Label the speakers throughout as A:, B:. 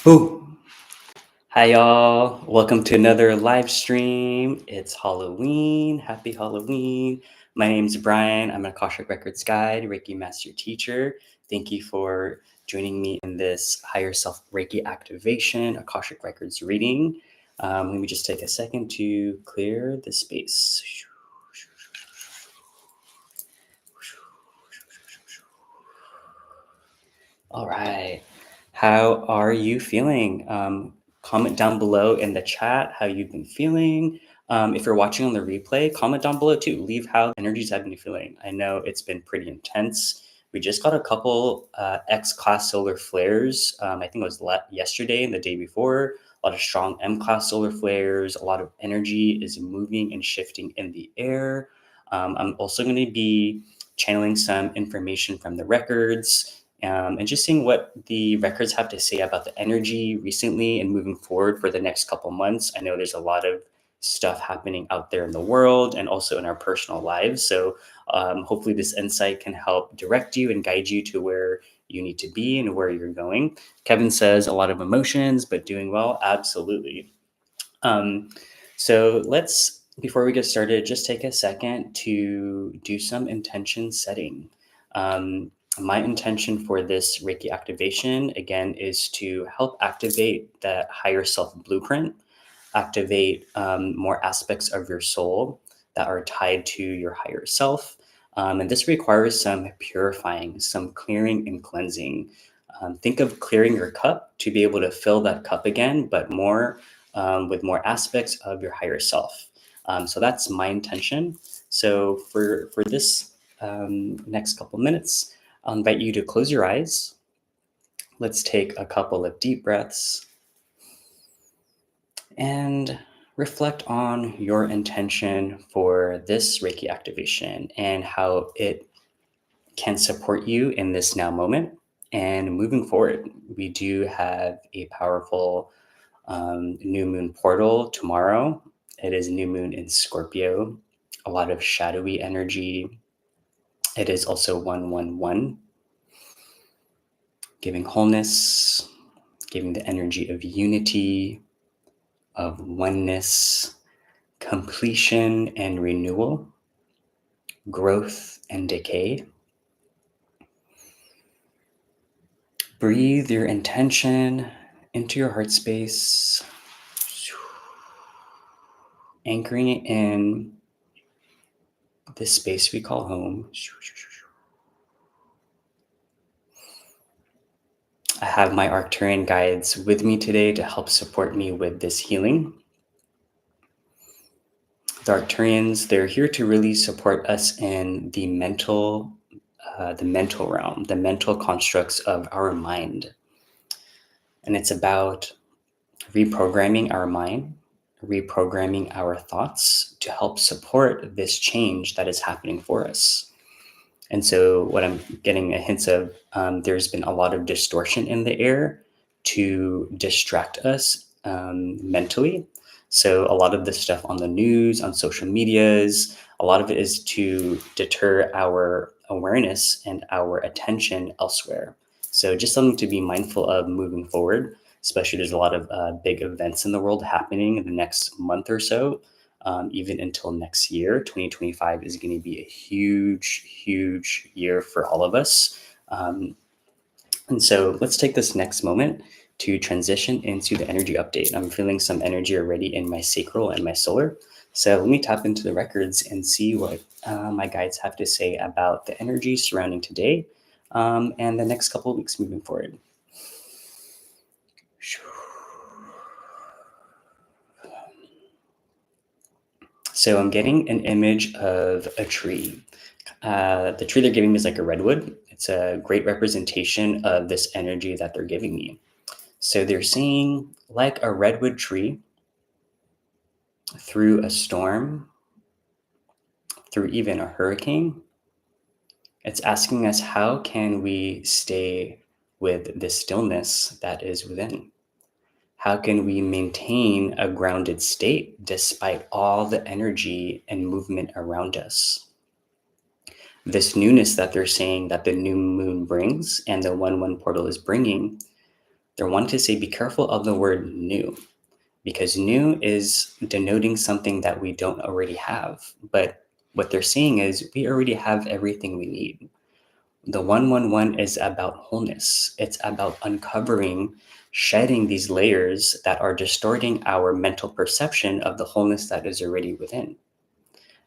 A: Oh, hi y'all. Welcome to another live stream. It's Halloween. Happy Halloween. My name's Bryan. I'm an Akashic Records guide, Reiki Master Teacher. Thank you for joining me in this higher self Reiki activation, Akashic Records reading. Let me just take a second to clear the space. All right. How are you feeling? Comment down below in the chat how you've been feeling. If you're watching on the replay, comment down below too. Leave how energies have been feeling. I know it's been pretty intense. We just got a couple X-class solar flares. I think it was yesterday and the day before. A lot of strong M-class solar flares. A lot of energy is moving and shifting in the air. I'm also going to be channeling some information from the records and just seeing what the records have to say about the energy recently and moving forward for the next couple months. I know there's a lot of stuff happening out there in the world and also in our personal lives. So hopefully this insight can help direct you and guide you to where you need to be and where you're going. Kevin says a lot of emotions, but doing well. Absolutely. So let's, before we get started, just take a second to do some intention setting. My intention for this Reiki activation, again, is to help activate that higher self blueprint, activate more aspects of your soul that are tied to your higher self. And this requires some purifying, some clearing and cleansing. Think of clearing your cup to be able to fill that cup again, but more with more aspects of your higher self. So that's my intention. So for this next couple minutes, I'll invite you to close your eyes. Let's take a couple of deep breaths and reflect on your intention for this Reiki activation and how it can support you in this now moment. And moving forward, we do have a powerful new moon portal tomorrow. It is new moon in Scorpio, a lot of shadowy energy. It is also 111, giving wholeness, giving the energy of unity, of oneness, completion and renewal, growth and decay. Breathe your intention into your heart space, anchoring it in this space we call home. I have my Arcturian guides with me today to help support me with this healing. The Arcturians, they're here to really support us in the mental realm, the mental constructs of our mind. And it's about reprogramming our mind, reprogramming our thoughts to help support this change that is happening for us. And so what I'm getting a hint of, there's been a lot of distortion in the air to distract us mentally. So a lot of this stuff on the news, on social medias, a lot of it is to deter our awareness and our attention elsewhere. So just something to be mindful of moving forward, especially there's a lot of big events in the world happening in the next month or so. Even until next year, 2025 is going to be a huge, huge year for all of us. And so let's take this next moment to transition into the energy update. I'm feeling some energy already in my sacral and my solar. So let me tap into the records and see what my guides have to say about the energy surrounding today and the next couple of weeks moving forward. So I'm getting an image of a tree. The tree they're giving me is like a redwood. It's a great representation of this energy that they're giving me. So they're saying, like a redwood tree, through a storm, through even a hurricane, it's asking us, how can we stay with the stillness that is within? How can we maintain a grounded state despite all the energy and movement around us? This newness that they're saying that the new moon brings and the 1-1 portal is bringing They're wanting to say, be careful of the word new, because new is denoting something that we don't already have. But what they're saying is we already have everything we need. The 111 is about wholeness. It's about uncovering, shedding these layers that are distorting our mental perception of the wholeness that is already within.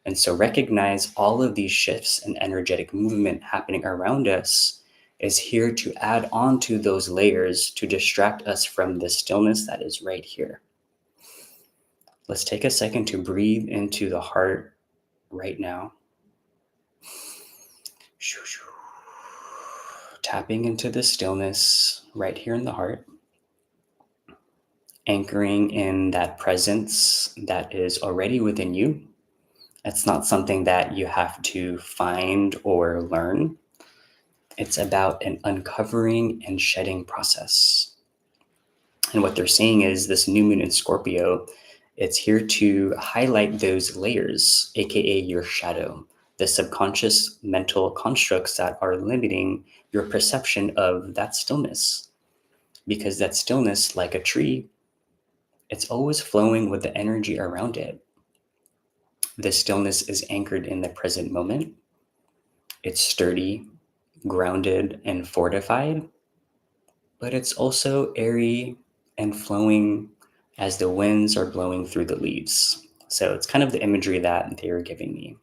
A: And so recognize all of these shifts and energetic movement happening around us is here to add on to those layers to distract us from the stillness that is right here. Let's take a second to breathe into the heart right now. Tapping into the stillness right here in the heart. Anchoring in that presence that is already within you. It's not something that you have to find or learn. It's about an uncovering and shedding process. And what they're saying is this new moon in Scorpio, it's here to highlight those layers, aka your shadow, the subconscious mental constructs that are limiting your perception of that stillness. Because that stillness, like a tree, it's always flowing with the energy around it. The stillness is anchored in the present moment. It's sturdy, grounded, and fortified, but it's also airy and flowing as the winds are blowing through the leaves. So it's kind of the imagery that they are giving me.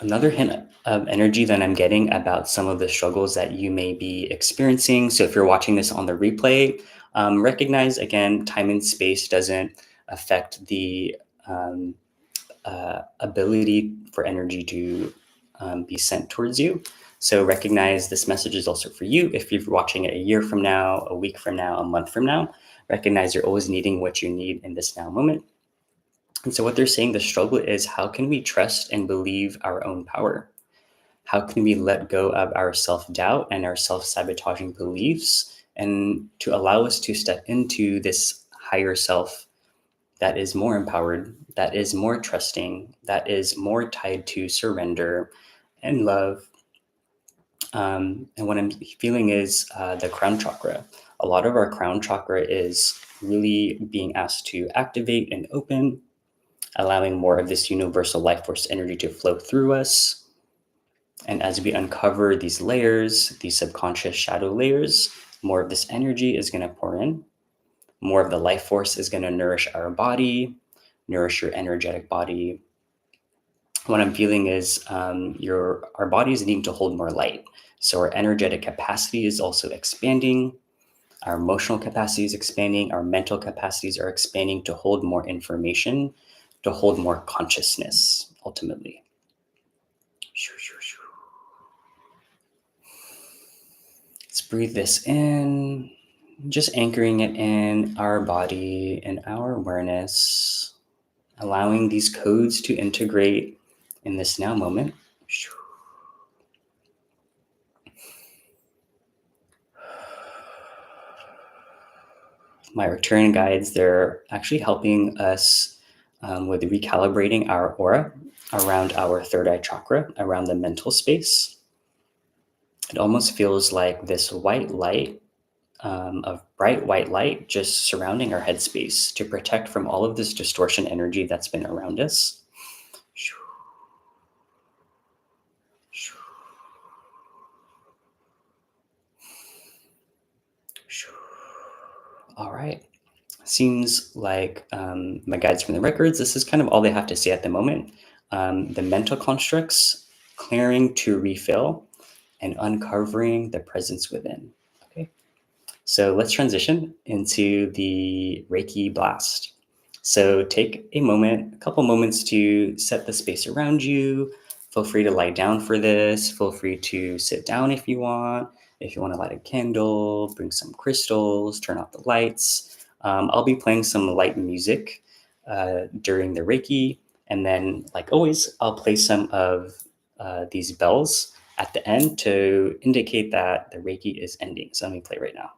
A: Another hint of energy that I'm getting about some of the struggles that you may be experiencing. So if you're watching this on the replay, recognize again, time and space doesn't affect the ability for energy to be sent towards you. So recognize this message is also for you. If you're watching it a year from now, a week from now, a month from now, recognize you're always needing what you need in this now moment. And so what they're saying, the struggle is, how can we trust and believe our own power? How can we let go of our self-doubt and our self-sabotaging beliefs and to allow us to step into this higher self that is more empowered, that is more trusting, that is more tied to surrender and love. And what I'm feeling is the crown chakra. A lot of our crown chakra is really being asked to activate and open, allowing more of this universal life force energy to flow through us. And as we uncover these layers, these subconscious shadow layers, more of this energy is going to pour in. More of the life force is going to nourish our body, nourish your energetic body. What I'm feeling is our bodies need to hold more light. So our energetic capacity is also expanding. Our emotional capacity is expanding. Our mental capacities are expanding to hold more information, to hold more consciousness, ultimately. Let's breathe this in, just anchoring it in our body and our awareness, allowing these codes to integrate in this now moment. My return guides, they're actually helping us with recalibrating our aura around our third eye chakra, around the mental space. It almost feels like this white light, of bright white light just surrounding our headspace to protect from all of this distortion energy that's been around us. All right. Seems like my guides from the records, this is kind of all they have to say at the moment. The mental constructs, clearing to refill, and uncovering the presence within. Okay, so let's transition into the Reiki blast. So take a couple moments to set the space around you. Feel free to lie down for this. Feel free to sit down if you want. If you want to light a candle, bring some crystals, turn off the lights. I'll be playing some light music during the Reiki. And then, like always, I'll play some of these bells at the end to indicate that the Reiki is ending. So let me play right now.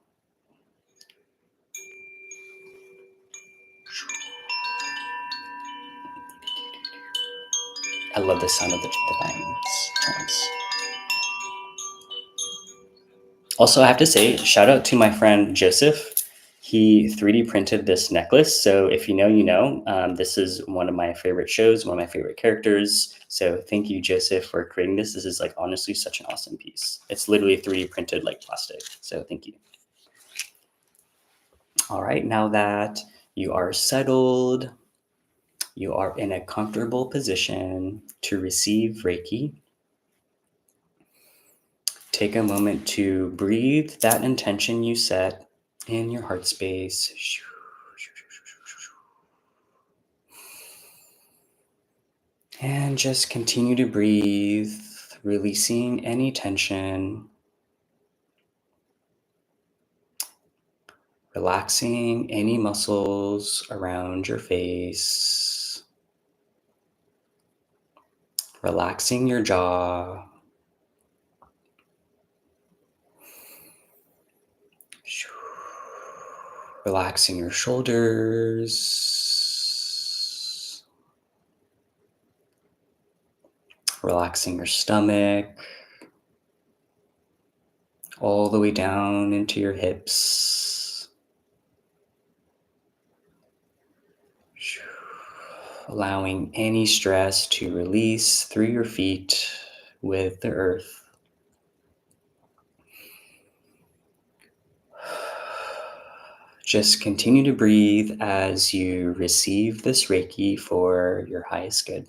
A: I love the sound of the chimes. Also, I have to say, shout out to my friend Joseph. He 3D printed this necklace. So if you know, you know. This is one of my favorite shows, one of my favorite characters. So thank you, Joseph, for creating this. This is like honestly such an awesome piece. It's literally 3D printed like plastic. So thank you. All right, now that you are settled, you are in a comfortable position to receive Reiki. Take a moment to breathe that intention you set in your heart space. And just continue to breathe, releasing any tension, relaxing any muscles around your face, relaxing your jaw. Relaxing your shoulders, relaxing your stomach, all the way down into your hips. Allowing any stress to release through your feet with the earth. Just continue to breathe as you receive this Reiki for your highest good.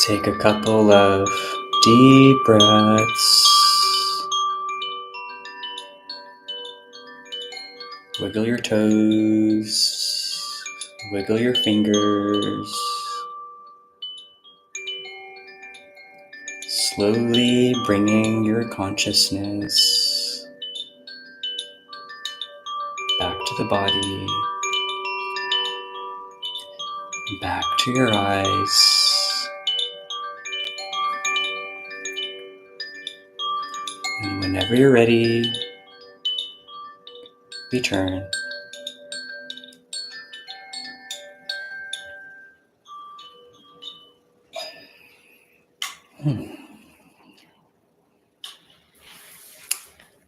A: Take a couple of deep breaths. Wiggle your toes. Wiggle your fingers. Slowly bringing your consciousness back to the body, back to your eyes. And whenever you're ready, return.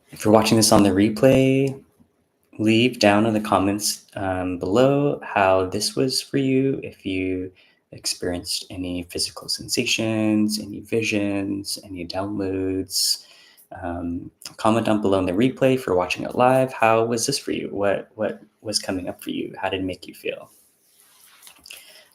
A: If you're watching this on the replay, leave down in the comments below how this was for you. If you experienced any physical sensations, any visions, any downloads, comment down below in the replay. For watching it live, how was this for you? What was coming up for you? How did it make you feel?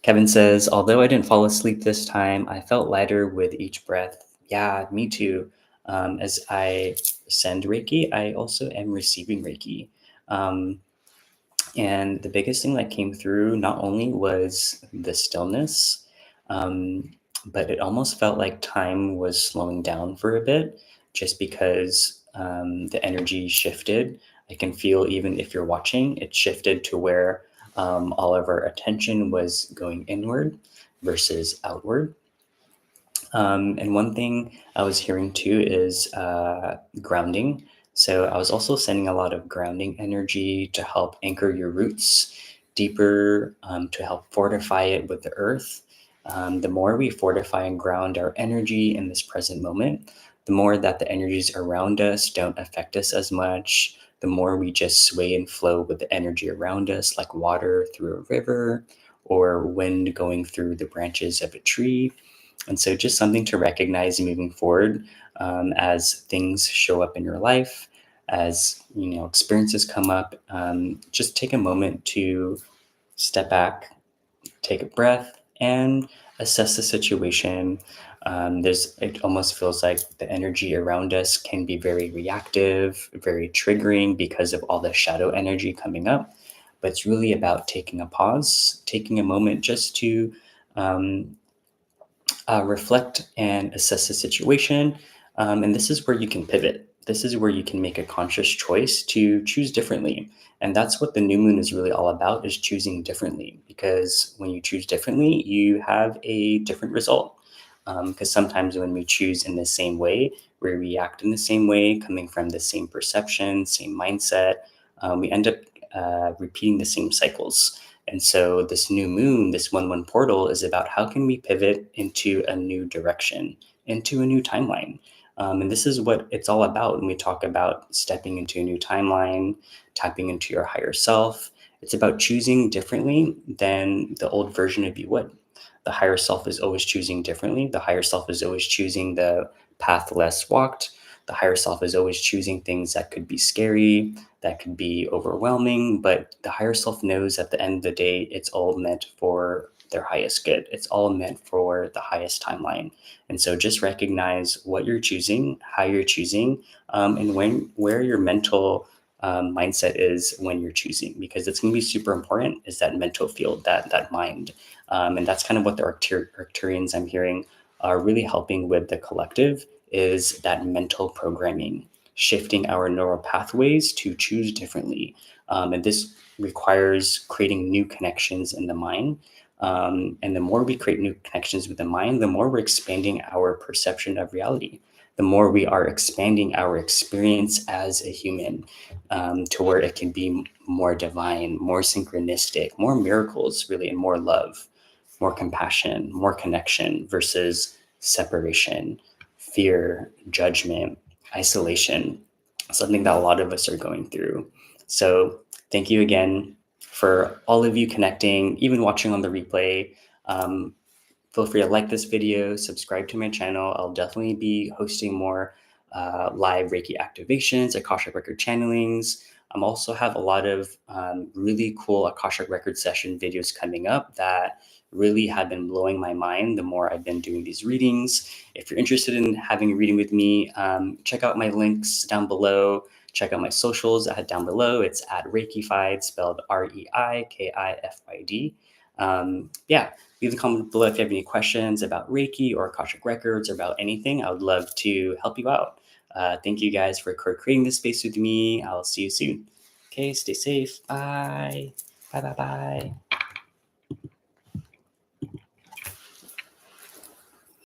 A: Kevin says, although I didn't fall asleep this time, I felt lighter with each breath. Yeah, me too. As I send Reiki, I also am receiving Reiki. And the biggest thing that came through not only was the stillness, but it almost felt like time was slowing down for a bit just because the energy shifted. I can feel, even if you're watching, it shifted to where all of our attention was going inward versus outward. And one thing I was hearing too is grounding. So I was also sending a lot of grounding energy to help anchor your roots deeper, to help fortify it with the earth. The more we fortify and ground our energy in this present moment, the more that the energies around us don't affect us as much, the more we just sway and flow with the energy around us, like water through a river or wind going through the branches of a tree. And so just something to recognize moving forward, as things show up in your life, as experiences come up. Just take a moment to step back, take a breath, and assess the situation. It almost feels like the energy around us can be very reactive, very triggering because of all the shadow energy coming up. But it's really about taking a pause, taking a moment just to reflect and assess the situation. And this is where you can pivot. This is where you can make a conscious choice to choose differently. And that's what the new moon is really all about, is choosing differently. Because when you choose differently, you have a different result. Because sometimes when we choose in the same way, we react in the same way, coming from the same perception, same mindset, we end up repeating the same cycles. And so this new moon, this 1/1 portal, is about how can we pivot into a new direction, into a new timeline. And this is what it's all about when we talk about stepping into a new timeline, tapping into your higher self. It's about choosing differently than the old version of you would. The higher self is always choosing differently. The higher self is always choosing the path less walked, The higher self is always choosing things that could be scary, that could be overwhelming, but the higher self knows at the end of the day, it's all meant for their highest good. It's all meant for the highest timeline. And so just recognize what you're choosing, how you're choosing, and where your mental mindset is when you're choosing, because it's going to be super important, is that mental field, that mind. And that's kind of what the Arcturians I'm hearing are really helping with the collective, is that mental programming, shifting our neural pathways to choose differently. And this requires creating new connections in the mind. And the more we create new connections with the mind, the more we're expanding our perception of reality, the more we are expanding our experience as a human, to where it can be more divine, more synchronistic, more miracles, really, and more love, more compassion, more connection versus separation, fear, judgment, isolation, something that a lot of us are going through. So thank you again for all of you connecting, even watching on the replay. Feel free to like this video, subscribe to my channel. I'll definitely be hosting more live Reiki activations, Akashic Record channelings. I also have a lot of really cool Akashic Record session videos coming up that really have been blowing my mind the more I've been doing these readings. If you're interested in having a reading with me, check out my links down below. Check out my socials down below. It's at Reikified, spelled REIKIFID. Yeah, leave a comment below if you have any questions about Reiki or Akashic Records or about anything. I would love to help you out. Thank you guys for creating this space with me. I'll see you soon. Okay, stay safe. Bye. Bye, bye, bye.